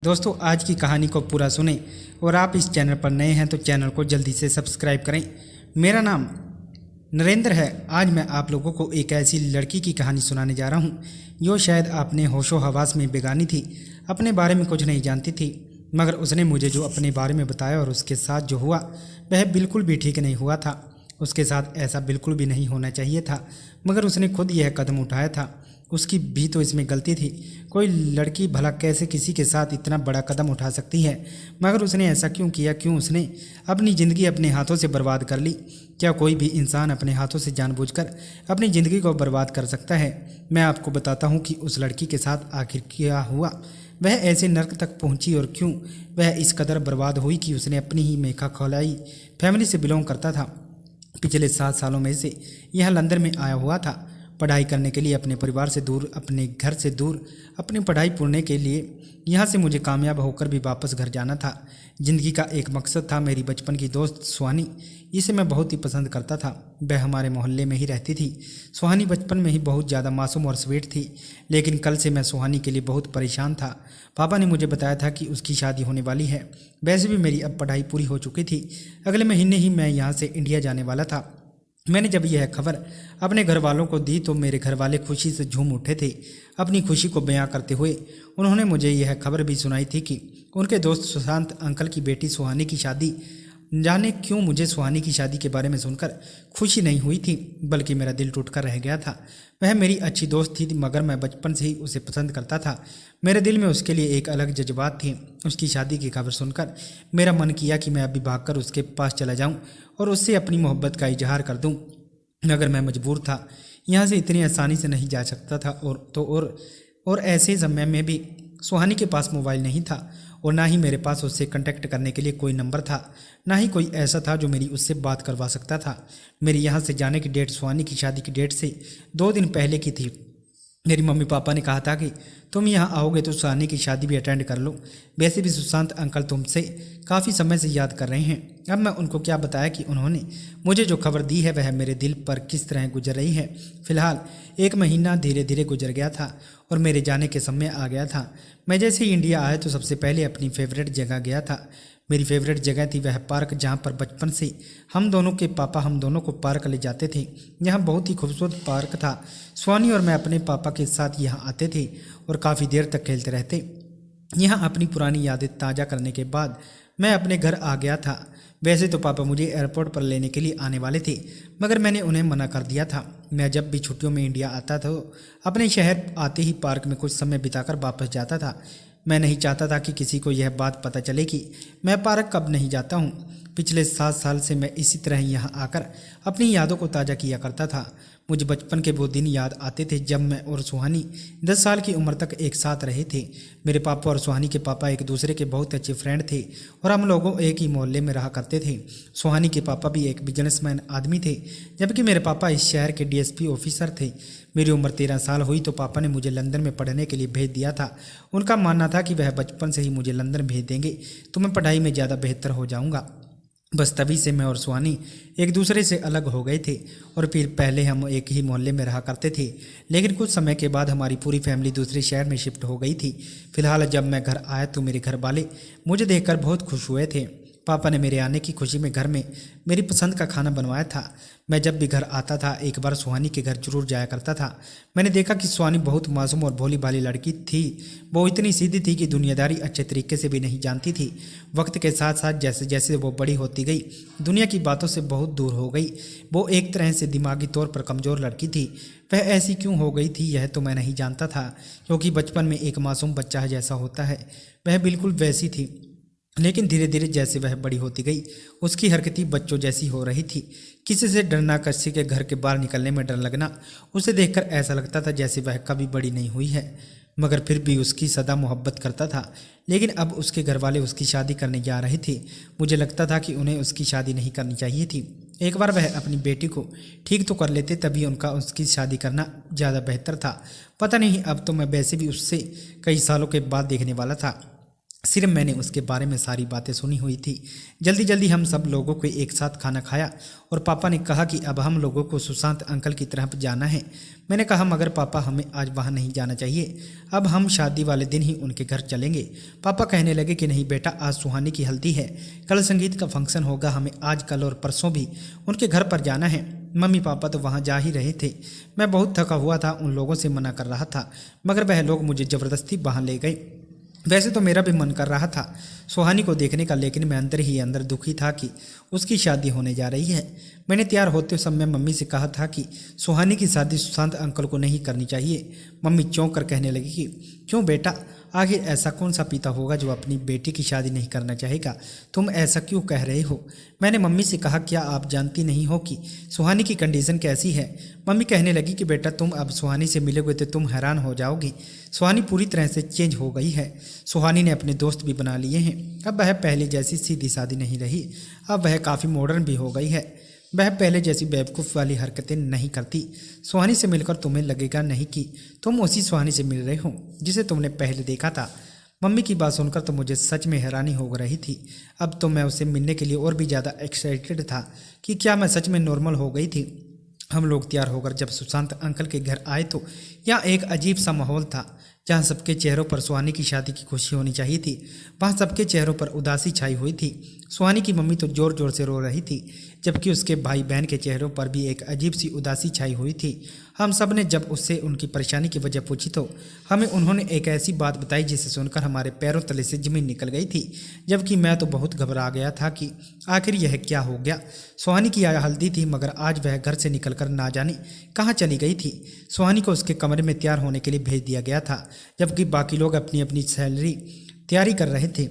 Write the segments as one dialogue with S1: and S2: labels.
S1: दोस्तों आज की कहानी को पूरा सुने और आप इस चैनल पर नए हैं तो चैनल को जल्दी से सब्सक्राइब करें। मेरा नाम नरेंद्र है। आज मैं आप लोगों को एक ऐसी लड़की की कहानी सुनाने जा रहा हूं जो शायद अपने होशो हवास में बेगानी थी, अपने बारे में कुछ नहीं जानती थी, मगर उसने मुझे जो अपने बारे में बताया और उसके साथ जो हुआ वह बिल्कुल भी ठीक नहीं हुआ था। उसके साथ ऐसा बिल्कुल भी नहीं होना चाहिए था, मगर उसने खुद यह कदम उठाया था। उसकी भी तो इसमें गलती थी। कोई लड़की भला कैसे किसी के साथ इतना बड़ा कदम उठा सकती है, मगर उसने ऐसा क्यों किया? क्यों उसने अपनी ज़िंदगी अपने हाथों से बर्बाद कर ली? क्या कोई भी इंसान अपने हाथों से जानबूझकर अपनी ज़िंदगी को बर्बाद कर सकता है? मैं आपको बताता हूँ कि उस लड़की के साथ आखिर क्या हुआ, वह ऐसे नर्क तक पहुँची और क्यों वह इस कदर बर्बाद हुई कि उसने अपनी ही मेखा खोलाई फैमिली से बिलोंग करता था। पिछले 7 सालों में से यह लंदन में आया हुआ था पढ़ाई करने के लिए, अपने परिवार से दूर, अपने घर से दूर, अपनी पढ़ाई पूर्ण के लिए। यहाँ से मुझे कामयाब होकर भी वापस घर जाना था। ज़िंदगी का एक मकसद था। मेरी बचपन की दोस्त सुहानी, इसे मैं बहुत ही पसंद करता था। वह हमारे मोहल्ले में ही रहती थी। सुहानी बचपन में ही बहुत ज़्यादा मासूम और स्वीट थी, लेकिन कल से मैं सुहानी के लिए बहुत परेशान था। पापा ने मुझे बताया था कि उसकी शादी होने वाली है। वैसे भी मेरी अब पढ़ाई पूरी हो चुकी थी। अगले महीने ही मैं यहाँ से इंडिया जाने वाला था। मैंने जब यह खबर अपने घर वालों को दी तो मेरे घर वाले खुशी से झूम उठे थे। अपनी खुशी को बयां करते हुए उन्होंने मुझे यह खबर भी सुनाई थी कि उनके दोस्त सुशांत अंकल की बेटी सुहानी की शादी। जाने क्यों मुझे सुहानी की शादी के बारे में सुनकर खुशी नहीं हुई थी, बल्कि मेरा दिल टूटकर रह गया था। वह मेरी अच्छी दोस्त थी, मगर मैं बचपन से ही उसे पसंद करता था। मेरे दिल में उसके लिए एक अलग जज्बात थी। उसकी शादी की खबर सुनकर मेरा मन किया कि मैं अभी भागकर उसके पास चला जाऊं और उससे अपनी मोहब्बत का इजहार कर दूं, मगर मैं मजबूर था। यहाँ से इतनी आसानी से नहीं जा सकता था। और ऐसे समय में भी सुहानी के पास मोबाइल नहीं था और ना ही मेरे पास उससे कांटेक्ट करने के लिए कोई नंबर था, ना ही कोई ऐसा था जो मेरी उससे बात करवा सकता था। मेरी यहाँ से जाने की डेट सुहानी की शादी की डेट से 2 दिन पहले की थी। मेरी मम्मी पापा ने कहा था कि तुम यहाँ आओगे तो सुहानी की शादी भी अटेंड कर लो। वैसे भी सुशांत अंकल तुमसे काफ़ी समय से याद कर रहे हैं। अब मैं उनको क्या बताया कि उन्होंने मुझे जो खबर दी है वह मेरे दिल पर किस तरह गुजर रही है। फिलहाल 1 महीना धीरे धीरे गुजर गया था और मेरे जाने के समय आ गया था। मैं जैसे ही इंडिया आया तो सबसे पहले अपनी फेवरेट जगह गया था। मेरी फेवरेट जगह थी वह पार्क जहाँ पर बचपन से हम दोनों के पापा हम दोनों को पार्क ले जाते थे। यहाँ बहुत ही खूबसूरत पार्क था। सुहानी और मैं अपने पापा के साथ यहाँ आते थे और काफ़ी देर तक खेलते रहते। यहाँ अपनी पुरानी यादें ताज़ा करने के बाद मैं अपने घर आ गया था। वैसे तो पापा मुझे एयरपोर्ट पर लेने के लिए आने वाले थे, मगर मैंने उन्हें मना कर दिया था। मैं जब भी छुट्टियों में इंडिया आता था तो अपने शहर आते ही पार्क में कुछ समय बिताकर वापस जाता था। मैं नहीं चाहता था कि किसी को यह बात पता चले कि मैं पार्क कब नहीं जाता हूँ। पिछले 7 साल से मैं इसी तरह यहाँ आकर अपनी यादों को ताज़ा किया करता था। मुझे बचपन के वो दिन याद आते थे जब मैं और सुहानी 10 साल की उम्र तक एक साथ रहे थे। मेरे पापा और सुहानी के पापा एक दूसरे के बहुत अच्छे फ्रेंड थे और हम लोगों एक ही मोहल्ले में रहा करते थे। सुहानी के पापा भी एक बिजनेसमैन आदमी थे, जबकि मेरे पापा इस शहर के डीएसपी ऑफिसर थे। मेरी उम्र 13 साल हुई तो पापा ने मुझे लंदन में पढ़ने के लिए भेज दिया था। उनका मानना था कि वह बचपन से ही मुझे लंदन भेज देंगे तो मैं पढ़ाई में ज़्यादा बेहतर हो जाऊँगा। बस तभी से मैं और सुहानी एक दूसरे से अलग हो गए थे और फिर पहले हम एक ही मोहल्ले में रहा करते थे, लेकिन कुछ समय के बाद हमारी पूरी फैमिली दूसरे शहर में शिफ्ट हो गई थी। फिलहाल जब मैं घर आया तो मेरे घर वाले मुझे देखकर बहुत खुश हुए थे। पापा ने मेरे आने की खुशी में घर में मेरी पसंद का खाना बनवाया था। मैं जब भी घर आता था एक बार सुहानी के घर जरूर जाया करता था। मैंने देखा कि सुहानी बहुत मासूम और भोली भाली लड़की थी। वो इतनी सीधी थी कि दुनियादारी अच्छे तरीके से भी नहीं जानती थी। वक्त के साथ साथ जैसे जैसे वो बड़ी होती गई, दुनिया की बातों से बहुत दूर हो गई। वो एक तरह से दिमागी तौर पर कमज़ोर लड़की थी। वह ऐसी क्यों हो गई थी यह तो मैं नहीं जानता था, क्योंकि बचपन में एक मासूम बच्चा जैसा होता है वह बिल्कुल वैसी थी। लेकिन धीरे धीरे जैसे वह बड़ी होती गई उसकी हरकतें बच्चों जैसी हो रही थी। किसी से डरना, किसी के घर के बाहर निकलने में डर लगना, उसे देखकर ऐसा लगता था जैसे वह कभी बड़ी नहीं हुई है, मगर फिर भी उसकी सदा मोहब्बत करता था। लेकिन अब उसके घर वाले उसकी शादी करने जा रहे थे। मुझे लगता था कि उन्हें उसकी शादी नहीं करनी चाहिए थी। एक बार वह अपनी बेटी को ठीक तो कर लेते तभी उसकी शादी करना ज़्यादा बेहतर था। पता नहीं, अब तो मैं वैसे भी उससे कई सालों के बाद देखने वाला था। सिर्फ मैंने उसके बारे में सारी बातें सुनी हुई थी। जल्दी जल्दी हम सब लोगों को एक साथ खाना खाया और पापा ने कहा कि अब हम लोगों को सुशांत अंकल की तरफ जाना है। मैंने कहा मगर पापा हमें आज वहाँ नहीं जाना चाहिए, अब हम शादी वाले दिन ही उनके घर चलेंगे। पापा कहने लगे कि नहीं बेटा, आज सुहानी की हल्दी है, कल संगीत का फंक्शन होगा, हमें आज कल और परसों भी उनके घर पर जाना है। मम्मी पापा तो वहाँ जा ही रहे थे। मैं बहुत थका हुआ था, उन लोगों से मना कर रहा था मगर वह लोग मुझे ज़बरदस्ती वहाँ ले गए। वैसे तो मेरा भी मन कर रहा था सुहानी को देखने का, लेकिन मैं अंदर ही अंदर दुखी था कि उसकी शादी होने जा रही है। मैंने तैयार होते समय मम्मी से कहा था कि सुहानी की शादी सुशांत अंकल को नहीं करनी चाहिए। मम्मी चौंक कर कहने लगी कि क्यों बेटा, आखिर ऐसा कौन सा पिता होगा जो अपनी बेटी की शादी नहीं करना चाहेगा, तुम ऐसा क्यों कह रहे हो? मैंने मम्मी से कहा क्या आप जानती नहीं हो कि सुहानी की कंडीशन कैसी है? मम्मी कहने लगी कि बेटा तुम अब सुहानी से मिलोगे तो तुम हैरान हो जाओगी। सुहानी पूरी तरह से चेंज हो गई है। सुहानी ने अपने दोस्त भी बना लिए हैं। अब वह पहले जैसी सीधी सादी नहीं रही, अब वह काफ़ी मॉडर्न भी हो गई है। वह पहले जैसी बेवकूफ़ वाली हरकतें नहीं करती। सुहानी से मिलकर तुम्हें लगेगा नहीं कि तुम उसी सुहानी से मिल रहे हो जिसे तुमने पहले देखा था। मम्मी की बात सुनकर तो मुझे सच में हैरानी हो रही थी। अब तो मैं उससे मिलने के लिए और भी ज़्यादा एक्साइटेड था कि क्या मैं सच में नॉर्मल हो गई थी। हम लोग तैयार होकर जब सुशांत अंकल के घर आए तो यहाँ एक अजीब सा माहौल था। जहाँ सबके चेहरों पर सुहानी की शादी की खुशी होनी चाहिए थी, वहाँ सबके चेहरों पर उदासी छाई हुई थी। सुहानी की मम्मी तो ज़ोर ज़ोर से रो रही थी, जबकि उसके भाई बहन के चेहरों पर भी एक अजीब सी उदासी छाई हुई थी। हम सब ने जब उससे उनकी परेशानी की वजह पूछी तो हमें उन्होंने एक ऐसी बात बताई जिसे सुनकर हमारे पैरों तले से ज़मीन निकल गई थी, जबकि मैं तो बहुत घबरा गया था कि आखिर यह क्या हो गया। सुहानी की हल्दी थी मगर आज वह घर से निकलकर ना जाने कहाँ चली गई थी। सुहानी को उसके कमरे में तैयार होने के लिए भेज दिया गया था, जबकि बाकी लोग अपनी अपनी तैयारी कर रहे थे,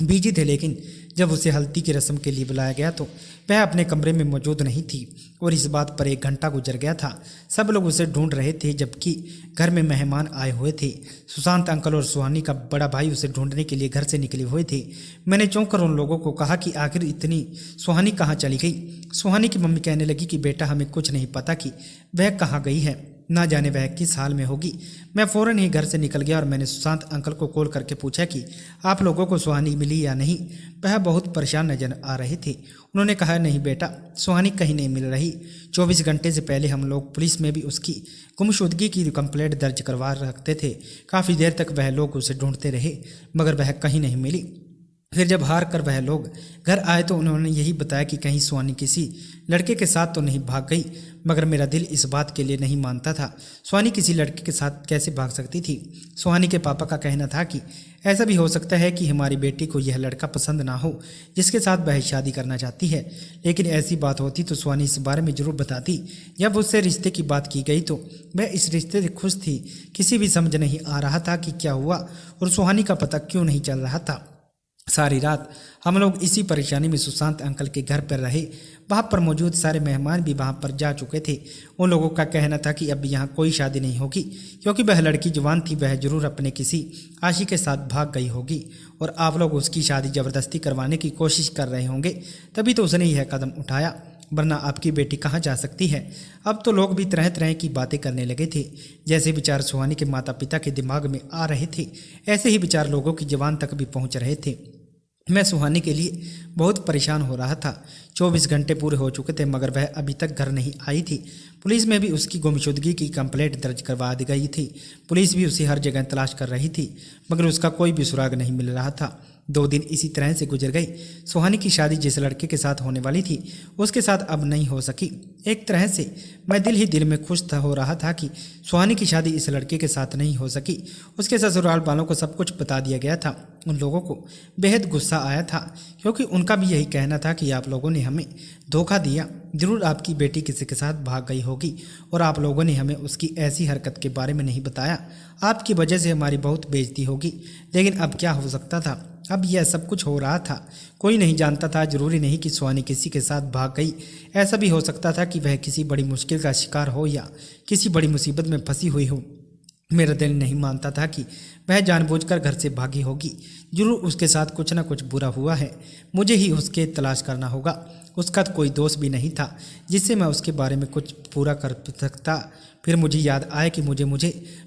S1: बिजी थे। लेकिन जब उसे हल्दी की रस्म के लिए बुलाया गया तो वह अपने कमरे में मौजूद नहीं थी और इस बात पर 1 घंटा गुजर गया था। सब लोग उसे ढूंढ रहे थे, जबकि घर में मेहमान आए हुए थे। सुशांत अंकल और सुहानी का बड़ा भाई उसे ढूंढने के लिए घर से निकले हुए थे। मैंने चौंक कर उन लोगों को कहा कि आखिर इतनी सुहानी कहाँ चली गई। सुहानी की मम्मी कहने लगी कि बेटा हमें कुछ नहीं पता कि वह कहाँ गई है, ना जाने वह किस हाल में होगी। मैं फ़ौरन ही घर से निकल गया और मैंने सुशांत अंकल को कॉल करके पूछा कि आप लोगों को सुहानी मिली या नहीं। वह बहुत परेशान नजर आ रहे थे। उन्होंने कहा नहीं बेटा, सुहानी कहीं नहीं मिल रही। 24 घंटे से पहले हम लोग पुलिस में भी उसकी गुमशुदगी की कंप्लेंट दर्ज करवा रखते थे। काफ़ी देर तक वह लोग उसे ढूंढते रहे मगर वह कहीं नहीं मिली। फिर जब हार कर वह लोग घर आए तो उन्होंने यही बताया कि कहीं सुहानी किसी लड़के के साथ तो नहीं भाग गई, मगर मेरा दिल इस बात के लिए नहीं मानता था। सुहानी किसी लड़के के साथ कैसे भाग सकती थी? सुहानी के पापा का कहना था कि ऐसा भी हो सकता है कि हमारी बेटी को यह लड़का पसंद ना हो जिसके साथ वह शादी करना चाहती है, लेकिन ऐसी बात होती तो सुहानी इस बारे में जरूर बताती। जब उससे रिश्ते की बात की गई तो वह इस रिश्ते से खुश थी। किसी भी समझ नहीं आ रहा था कि क्या हुआ और सुहानी का पता क्यों नहीं चल रहा था। सारी रात हम लोग इसी परेशानी में सुशांत अंकल के घर पर रहे। वहाँ पर मौजूद सारे मेहमान भी वहाँ पर जा चुके थे। उन लोगों का कहना था कि अब यहाँ कोई शादी नहीं होगी क्योंकि वह लड़की जवान थी, वह जरूर अपने किसी आशिक के साथ भाग गई होगी और आप लोग उसकी शादी ज़बरदस्ती करवाने की कोशिश कर रहे होंगे, तभी तो उसने यह कदम उठाया, वरना आपकी बेटी कहाँ जा सकती है। अब तो लोग भी तरह तरह की बातें करने लगे थे। जैसे विचार सुहानी के माता पिता के दिमाग में आ रहे थे, ऐसे ही विचार लोगों की जुबान तक भी पहुँच रहे थे। मैं सुहानी के लिए बहुत परेशान हो रहा था। 24 घंटे पूरे हो चुके थे मगर वह अभी तक घर नहीं आई थी। पुलिस में भी उसकी गुमशुदगी की कंप्लेंट दर्ज करवा दी गई थी। पुलिस भी उसे हर जगह तलाश कर रही थी मगर उसका कोई भी सुराग नहीं मिल रहा था। 2 दिन इसी तरह से गुजर गए। सुहानी की शादी जिस लड़के के साथ होने वाली थी उसके साथ अब नहीं हो सकी। एक तरह से मैं दिल ही दिल में खुश हो रहा था कि सुहानी की शादी इस लड़के के साथ नहीं हो सकी। उसके ससुराल वालों को सब कुछ बता दिया गया था। उन लोगों को बेहद गुस्सा आया था क्योंकि उनका भी यही कहना था कि आप लोगों ने हमें धोखा दिया। जरूर आपकी बेटी किसी के साथ भाग गई होगी और आप लोगों ने हमें उसकी ऐसी हरकत के बारे में नहीं बताया। आपकी वजह से हमारी बहुत बेइज्जती होगी। लेकिन अब क्या हो सकता था, अब यह सब कुछ हो रहा था। कोई नहीं जानता था, जरूरी नहीं कि सुहानी किसी के साथ भाग गई। ऐसा भी हो सकता था कि वह किसी बड़ी मुश्किल का शिकार हो या किसी बड़ी मुसीबत में फंसी हुई हो। मेरा दिल नहीं मानता था कि वह जानबूझकर घर से भागी होगी। जरूर उसके साथ कुछ ना कुछ बुरा हुआ है। मुझे ही उसके तलाश करना होगा। उसका कोई दोस्त भी नहीं था जिससे मैं उसके बारे में कुछ पूरा कर सकता। फिर मुझे याद आया कि मुझे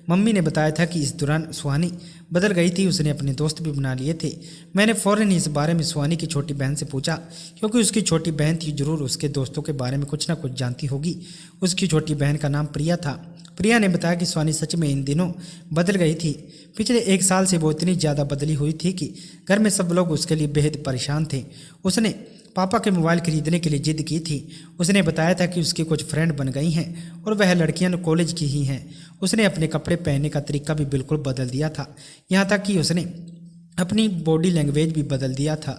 S1: मम्मी ने बताया था कि इस दौरान सुहानी बदल गई थी, उसने अपने दोस्त भी बना लिए थे। मैंने फ़ौरन इस बारे में सुहानी की छोटी बहन से पूछा, क्योंकि उसकी छोटी बहन थी, जरूर उसके दोस्तों के बारे में कुछ ना कुछ जानती होगी। उसकी छोटी बहन का नाम प्रिया था। प्रिया ने बताया कि सुहानी सच में इन दिनों बदल गई थी। पिछले 1 साल से वो इतनी ज़्यादा बदली हुई थी कि घर में सब लोग उसके लिए बेहद परेशान थे। उसने पापा के मोबाइल खरीदने के लिए जिद की थी। उसने बताया था कि उसकी कुछ फ्रेंड बन गई हैं और वह लड़कियां कॉलेज की ही हैं। उसने अपने कपड़े पहनने का तरीका भी बिल्कुल बदल दिया था, यहाँ तक कि उसने अपनी बॉडी लैंग्वेज भी बदल दिया था।